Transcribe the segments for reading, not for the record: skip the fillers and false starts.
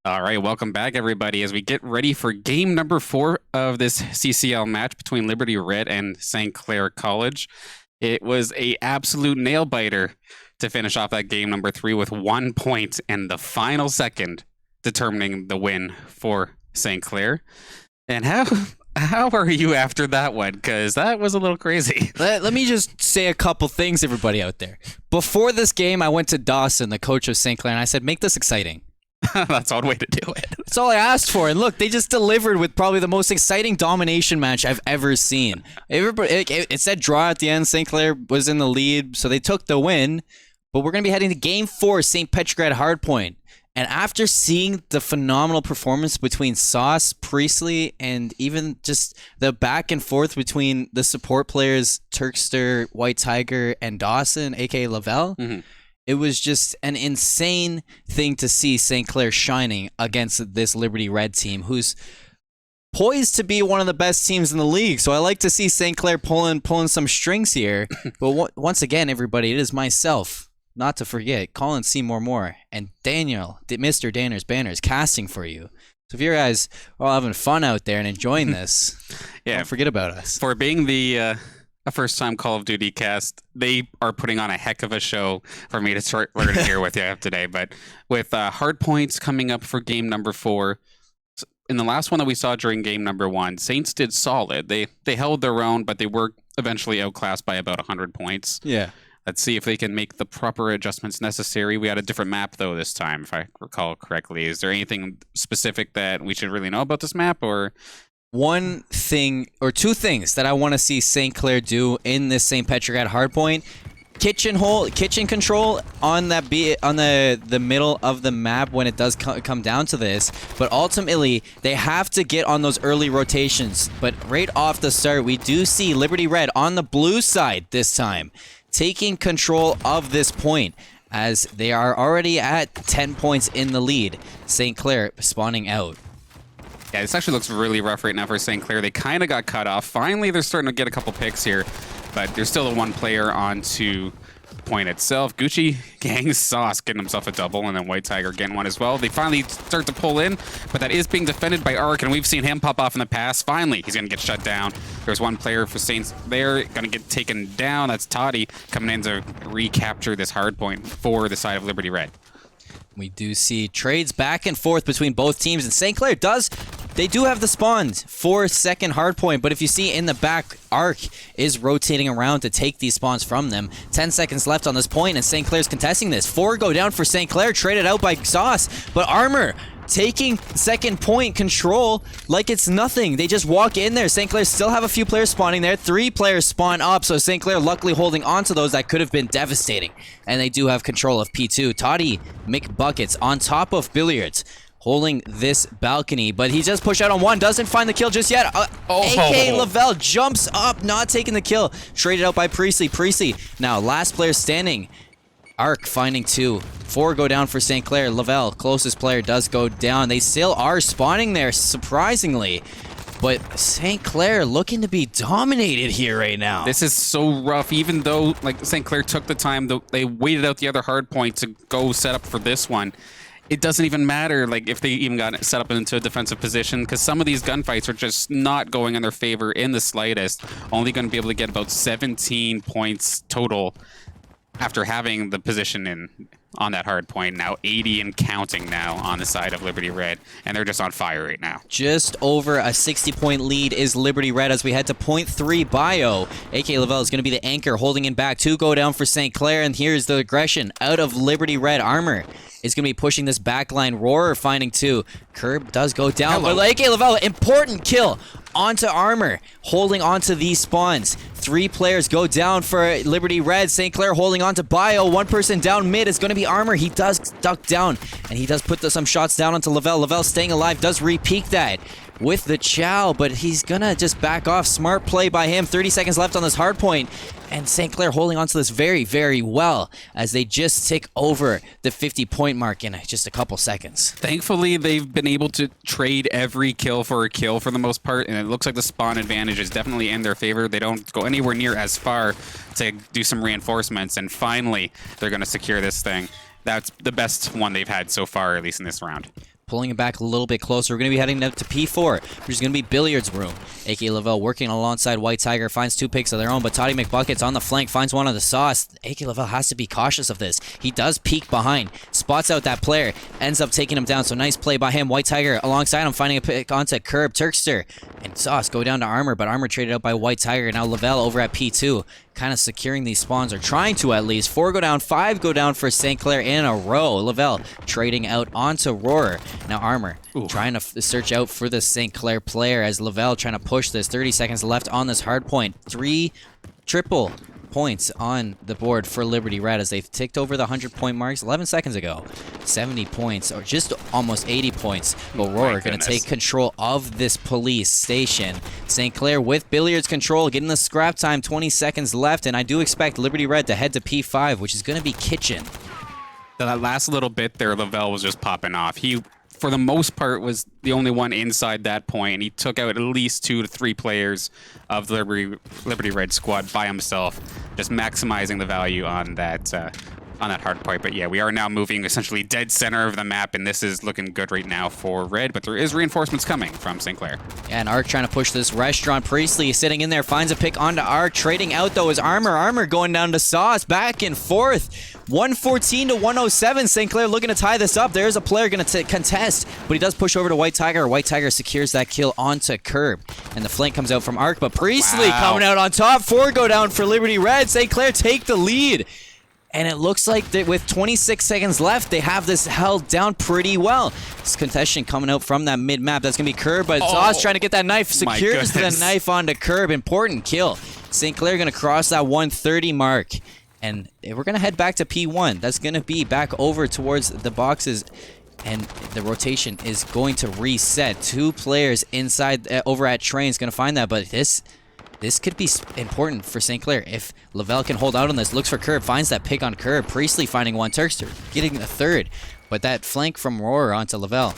All right, welcome back, everybody, as we get ready for game number 4 of this CCL match between Liberty Red and St. Clair College. It was a absolute nail biter to finish off that game number 3 with 1 point and the final second determining the win for St. Clair. And how are you after that one? Because that was a little crazy. Let me just say a couple things, everybody out there. Before this game, I went to Dawson, the coach of St. Clair, and I said, make this exciting. That's one way to do it. That's all I asked for. And look, they just delivered with probably the most exciting domination match I've ever seen. It said draw at the end. St. Clair was in the lead, so they took the win. But we're going to be heading to Game 4, St. Petrograd Hardpoint. And after seeing the phenomenal performance between Sauce, Priestley, and even just the back and forth between the support players, Turkster, White Tiger, and Dawson, aka Lavelle, it was just an insane thing to see St. Clair shining against this Liberty Red team, who's poised to be one of the best teams in the league. So I like to see St. Clair pulling some strings here. But once again, everybody, it is myself, not to forget, Colin Seymour Moore and Daniel, Mr. Danners Banners, casting for you. So if you guys are all having fun out there and enjoying this, don't forget about us. For being the a first-time Call of Duty cast, they are putting on a heck of a show for me to start learning here with you today. But with hard points coming up for game number 4, in the last one that we saw during game number 1, Saints did solid. They held their own, but they were eventually outclassed by about 100 points. Yeah. Let's see if they can make the proper adjustments necessary. We had a different map, though, this time, if I recall correctly. Is there anything specific that we should really know about this map, or... One thing, or two things that I want to see St. Clair do in this St. Petrograd hardpoint: kitchen control on the middle of the map when it does come down to this. But ultimately, they have to get on those early rotations. But right off the start, we do see Liberty Red on the blue side this time, taking control of this point, as they are already at 10 points in the lead. St. Clair spawning out. Yeah, this actually looks really rough right now for St. Clair. They kind of got cut off. Finally, they're starting to get a couple picks here, but there's still a one player onto the point itself. Gucci Gang Sauce getting himself a double, and then White Tiger getting one as well. They finally start to pull in, but that is being defended by Ark, and we've seen him pop off in the past. Finally, he's going to get shut down. There's one player for Saints there, going to get taken down. That's Toddy coming in to recapture this hard point for the side of Liberty Red. We do see trades back and forth between both teams, and St. Clair they do have the spawns for second hardpoint, but if you see in the back, Ark is rotating around to take these spawns from them. 10 seconds left on this point, and St. Clair's contesting this. 4 go down for St. Clair, traded out by Sauce, but Armor taking second point control like it's nothing. They just walk in there. St. Clair still have a few players spawning there. 3 players spawn up, so St. Clair luckily holding on to those. That could have been devastating. And they do have control of P2. Toddy McBuckets on top of Billiards, holding this balcony, but he just pushed out on one, doesn't find the kill just yet. AK Lavelle jumps up, not taking the kill. Traded out by Priestley. Priestley now last player standing. Ark finding 2. 4 go down for St. Clair. Lavelle, closest player, does go down. They still are spawning there, surprisingly. But St. Clair looking to be dominated here right now. This is so rough. Even though like St. Clair took the time, they waited out the other hard point to go set up for this one. It doesn't even matter like if they even got set up into a defensive position, because some of these gunfights are just not going in their favor in the slightest. Only going to be able to get about 17 points total after having the position on that hard point. Now 80 and counting now on the side of Liberty Red, and they're just on fire right now. Just over a 60-point lead is Liberty Red as we head to point 3 bio. AK Lavelle is going to be the anchor, holding in back. 2 go down for St. Clair, and here's the aggression out of Liberty Red. Armor is going to be pushing this backline. Roarer finding 2. Curb does go down, but AK Lavelle, important kill onto Armor, holding onto these spawns. 3 players go down for Liberty Red. St. Clair holding on to bio. 1 person down mid is going to be Armor. He does duck down, and he does put some shots down onto Lavelle. Lavelle staying alive, does re-peek that with the chow, but he's going to just back off. Smart play by him. 30 seconds left on this hard point. And St. Clair holding on to this very, very well as they just tick over the 50-point mark in just a couple seconds. Thankfully, they've been able to trade every kill for a kill for the most part, and it looks like the spawn advantage is definitely in their favor. They don't go anywhere near as far to do some reinforcements, and finally, they're going to secure this thing. That's the best one they've had so far, at least in this round. pulling it back a little bit closer. We're going to be heading up to P4, which is going to be Billiards Room. A.K. Lavelle working alongside White Tiger, finds 2 picks of their own, but Toddy McBuckets on the flank finds one of the sauce. A.K. Lavelle has to be cautious of this. He does peek behind, spots out that player, ends up taking him down, so nice play by him. White Tiger alongside him, finding a pick onto Curb. Turkster and Sauce go down to Armor, but Armor traded out by White Tiger. Now Lavelle over at P2, kind of securing these spawns, or trying to at least. 4 go down, 5 go down for St. Clair in a row. Lavelle trading out onto Roarer. Now Armor trying to search out for the St. Clair player as Lavelle trying to push this. 30 seconds left on this hard point. 3 triple points on the board for Liberty Red as they've ticked over the 100-point marks 11 seconds ago. 70 points, or just almost 80 points. But Roarer going to take control of this police station. St. Clair with Billiards control, getting the scrap time, 20 seconds left, and I do expect Liberty Red to head to P5, which is going to be Kitchen. That last little bit there, Lavelle was just popping off. He, for the most part, was the only one inside that point, and he took out at least 2 to 3 players of the Liberty Red squad by himself, just maximizing the value on that hard point. But yeah, we are now moving essentially dead center of the map, and this is looking good right now for Red, but there is reinforcements coming from St. Clair. Yeah, and Arc trying to push this restaurant. Priestley sitting in there, finds a pick onto Arc. Trading out, though, is Armor. Armor going down to Sauce, back and forth. 114 to 107. St. Clair looking to tie this up. There's a player going to contest, but he does push over to White Tiger. White Tiger secures that kill onto Curb, and the flank comes out from Arc, but Priestley coming out on top. 4 go down for Liberty Red. St. Clair take the lead. And it looks like that with 26 seconds left, they have this held down pretty well. This contestation coming out from that mid-map. That's going to be Curb, but Sauce trying to get that knife. Secures the knife onto Curb. Important kill. St. Clair going to cross that 130 mark. And we're going to head back to P1. That's going to be back over towards the boxes. And the rotation is going to reset. 2 players inside over at Train's going to find that, but this could be important for St. Clair. If Lavelle can hold out on this, looks for Curb, finds that pick on Curb. Priestley finding one. Turkster getting the 3rd. But that flank from Roarer onto Lavelle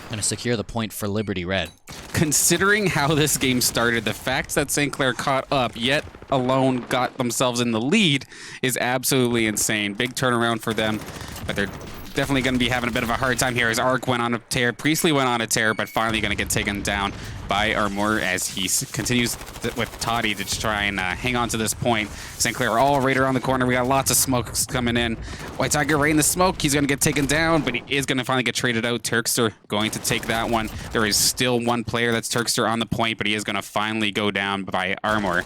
going to secure the point for Liberty Red. Considering how this game started, the fact that St. Clair caught up, yet alone got themselves in the lead, is absolutely insane. Big turnaround for them, but they're definitely going to be having a bit of a hard time here as Arc went on a tear. Priestley went on a tear, but finally going to get taken down by Armor as he continues with Toddy to try and hang on to this point. St. Clair all right around the corner. We got lots of smokes coming in. White Tiger right in the smoke. He's going to get taken down, but he is going to finally get traded out. Turkster going to take that one. There is still 1 player that's Turkster on the point, but he is going to finally go down by Armor,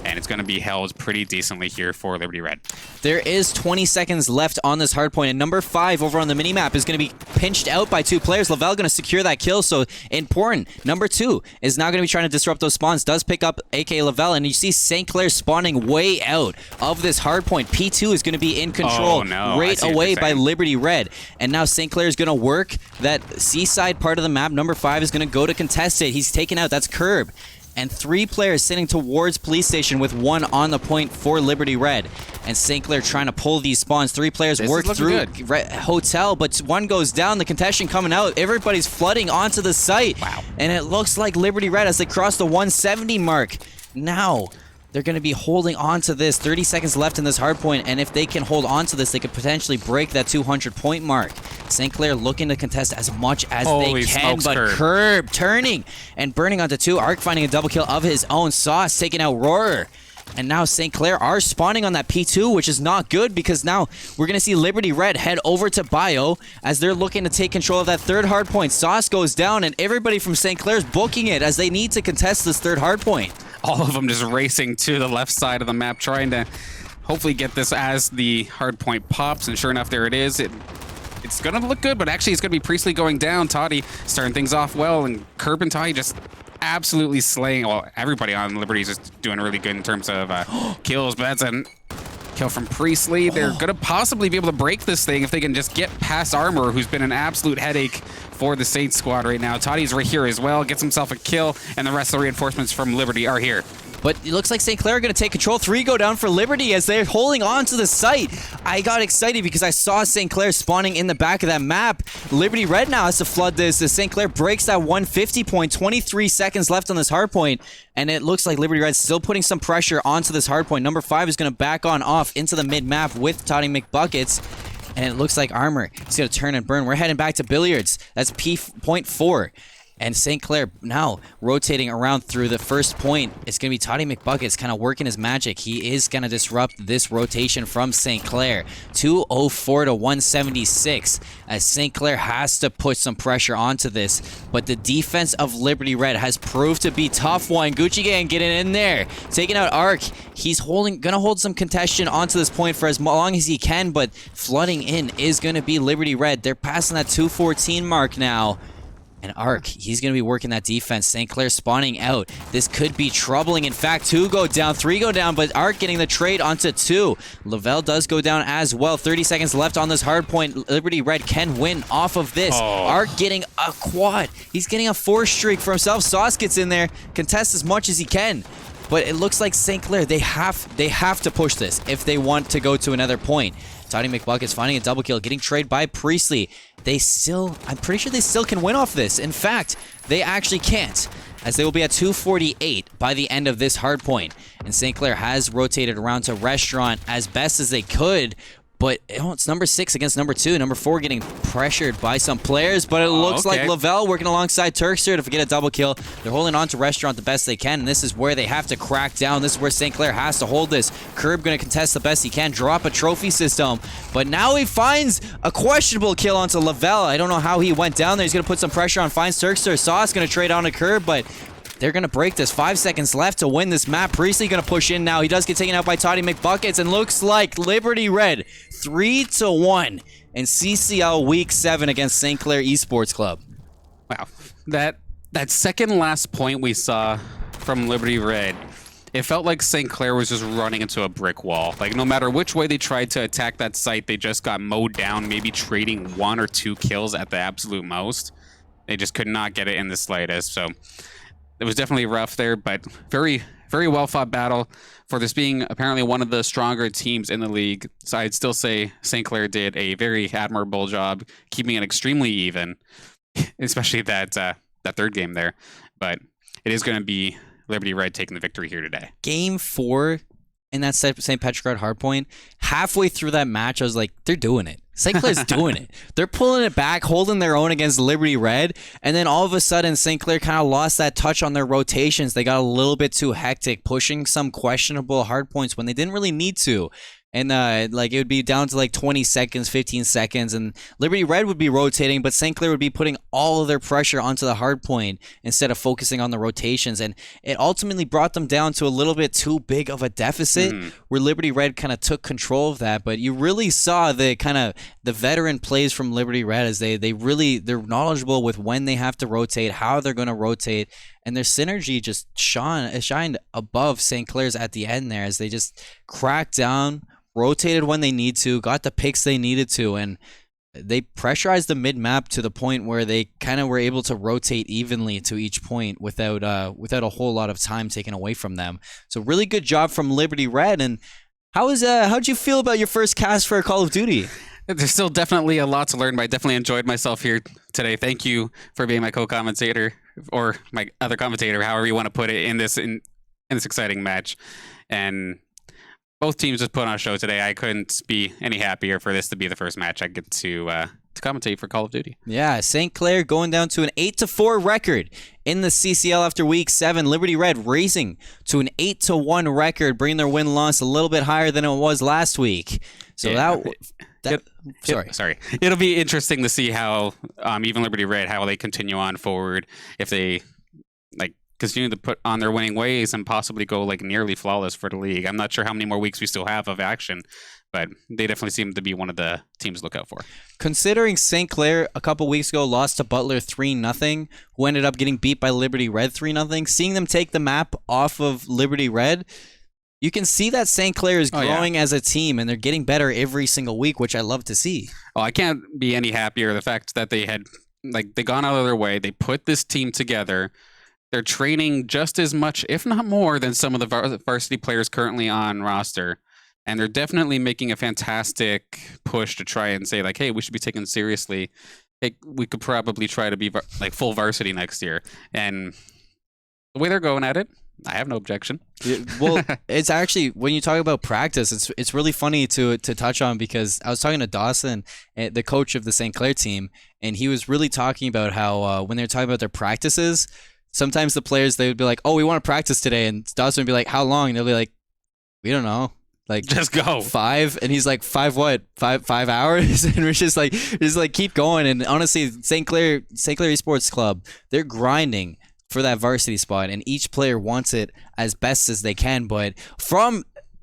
and it's going to be held pretty decently here for Liberty Red. There is 20 seconds left on this hard point, and number 5 over on the minimap is going to be pinched out by 2 players. Lavelle going to secure that kill, so important. Number 2 is now going to be trying to disrupt those spawns. Does pick up A.K. Lavelle, and you see St. Clair spawning way out of this hard point. P2 is going to be in control right away by Liberty Red, and now St. Clair is going to work that seaside part of the map. Number 5 is going to go to contest it. He's taken out. That's Curb. And 3 players sitting towards police station with 1 on the point for Liberty Red. And St. Clair trying to pull these spawns. 3 players work through hotel, but 1 goes down. The contestation coming out. Everybody's flooding onto the site. Wow. And it looks like Liberty Red as they cross the 170 mark. Now they're going to be holding on to this. 30 seconds left in this hard point, and if they can hold on to this, they could potentially break that 200-point mark. St. Clair looking to contest as much as they can, but Curb turning and burning onto 2. Arc finding a double kill of his own. Sauce taking out Roarer. And now St. Clair are spawning on that P2, which is not good because now we're going to see Liberty Red head over to Bio as they're looking to take control of that 3rd hard point. Sauce goes down, and everybody from St. Clair's booking it as they need to contest this 3rd hard point. All of them just racing to the left side of the map, trying to hopefully get this as the hard point pops, and sure enough, there it is. It's going to look good, but actually it's going to be Priestley going down. Toddy starting things off well, and Curb and Toddy just absolutely slaying. Well, everybody on Liberty is just doing really good in terms of kills, but that's a kill from Priestley. They're going to possibly be able to break this thing if they can just get past Armor, who's been an absolute headache for the Saints squad right now. Toddy's right here as well, gets himself a kill, and the rest of the reinforcements from Liberty are here. But it looks like St. Clair are going to take control. 3 go down for Liberty as they're holding on to the site. I got excited because I saw St. Clair spawning in the back of that map. Liberty Red now has to flood this as St. Clair breaks that 150 point. 23 seconds left on this hard point. And it looks like Liberty Red's still putting some pressure onto this hard point. Number 5 is going to back on off into the mid-map with Toddy McBuckets. and it looks like Armor is going to turn and burn. We're heading back to Billiards. That's P.4. And St. Clair now rotating around through the first point. It's going to be Toddy McBuckets kind of working his magic. He is going to disrupt this rotation from St. Clair. 204 to 176 as St. Clair has to put some pressure onto this. But the defense of Liberty Red has proved to be tough one. Gucci Gang getting in there. Taking out Arc. He's going to hold some contention onto this point for as long as he can. But flooding in is going to be Liberty Red. They're passing that 214 mark now. And Arc, he's going to be working that defense. St. Clair spawning out. This could be troubling. In fact, 2 go down, 3 go down, but Arc getting the trade onto 2. Lavelle does go down as well. 30 seconds left on this hard point. Liberty Red can win off of this. Arc getting a quad. He's getting a 4 streak for himself. Sauce gets in there, contests as much as he can. But it looks like St. Clair, they have to push this if they want to go to another point. Toddy McBuckets finding a double kill, getting traded by Priestley. I'm pretty sure they still can win off this. In fact, they actually can't, as they will be at 248 by the end of this hard point. And St. Clair has rotated around to Restaurant as best as they could. But it's number 6 against number 2. Number 4 getting pressured by some players. But it looks like Lavelle working alongside Turkster to get a double kill. They're holding on to Restaurant the best they can. And this is where they have to crack down. This is where St. Clair has to hold this. Curb going to contest the best he can. Drop a trophy system. But now he finds a questionable kill onto Lavelle. I don't know how he went down there. He's going to put some pressure on. Finds Turkster. Sauce going to trade on a Curb. But they're going to break this. 5 seconds left to win this map. Priestley going to push in now. He does get taken out by Toddy McBuckets. And looks like Liberty Red 3-1 in CCL Week 7 against St. Clair Esports Club. Wow. That second last point we saw from Liberty Red, it felt like St. Clair was just running into a brick wall. Like, no matter which way they tried to attack that site, they just got mowed down, maybe trading 1 or 2 kills at the absolute most. They just could not get it in the slightest. So it was definitely rough there, but very, very well-fought battle for this being apparently one of the stronger teams in the league. So I'd still say St. Clair did a very admirable job keeping it extremely even, especially that third game there. But it is going to be Liberty Red taking the victory here today. Game 4 in that St. Petrograd hardpoint, halfway through that match, I was like, they're doing it. St. Clair's doing it. They're pulling it back, holding their own against Liberty Red, and then all of a sudden, St. Clair kind of lost that touch on their rotations. They got a little bit too hectic, pushing some questionable hardpoints when they didn't really need to. And like it would be down to like 20 seconds, 15 seconds, and Liberty Red would be rotating, but St. Clair would be putting all of their pressure onto the hard point instead of focusing on the rotations. And it ultimately brought them down to a little bit too big of a deficit where Liberty Red kind of took control of that. But you really saw the kind of the veteran plays from Liberty Red as they're knowledgeable with when they have to rotate, how they're going to rotate, and their synergy just shined above St. Clair's at the end there as they just cracked down, rotated when they need to, got the picks they needed to, and they pressurized the mid-map to the point where they kind of were able to rotate evenly to each point without a whole lot of time taken away from them. So really good job from Liberty Red. And how'd you feel about your first cast for Call of Duty? There's still definitely a lot to learn, but I definitely enjoyed myself here today. Thank you for being my co-commentator, or my other commentator, however you want to put it, in this exciting match. And both teams just put on a show today. I couldn't be any happier for this to be the first match I get to commentate for Call of Duty. Yeah, St. Clair going down to an 8-4 record in the CCL after Week 7. Liberty Red raising to an 8-1 record, bringing their win-loss a little bit higher than it was last week. So sorry. It'll be interesting to see how even Liberty Red, how they continue on forward, if they continue to put on their winning ways and possibly go nearly flawless for the league. I'm not sure how many more weeks we still have of action, but they definitely seem to be one of the teams to look out for. Considering St. Clair a couple weeks ago lost to Butler 3-0, who ended up getting beat by Liberty Red 3-0, seeing them take the map off of Liberty Red, you can see that St. Clair is growing as a team, and they're getting better every single week, which I love to see. Oh, I can't be any happier. The fact that they had they gone out of their way, they put this team together. They're training just as much, if not more, than some of the varsity players currently on roster. And they're definitely making a fantastic push to try and say, hey, we should be taken seriously. Hey, we could probably try to be full varsity next year. And the way they're going at it, I have no objection. Well, it's actually, when you talk about practice, it's really funny to touch on, because I was talking to Dawson, the coach of the St. Clair team, and he was really talking about how when they're talking about their practices, sometimes the players, they would be like, "Oh, we want to practice today," and Dawson would be like, "How long?" And they'll be like, "We don't know." Like, Just go. 5, and he's like, 5 what? 5 hours? And we're just like keep going. And honestly, St. Clair Esports Club, they're grinding for that varsity spot, and each player wants it as best as they can. But from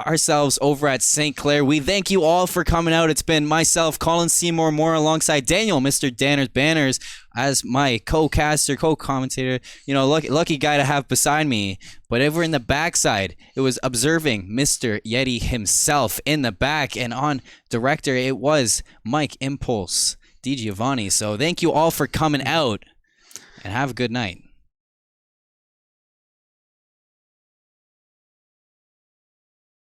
ourselves over at St. Clair, we thank you all for coming out. It's been myself, Colin Seymour Moore, alongside Daniel, Mr. Danners Banners, as my co-caster, co-commentator. You know, lucky guy to have beside me. But over in the backside, it was observing Mr. Yeti himself in the back, and on director, it was Mike Impulse DiGiovanni. So thank you all for coming out, and have a good night.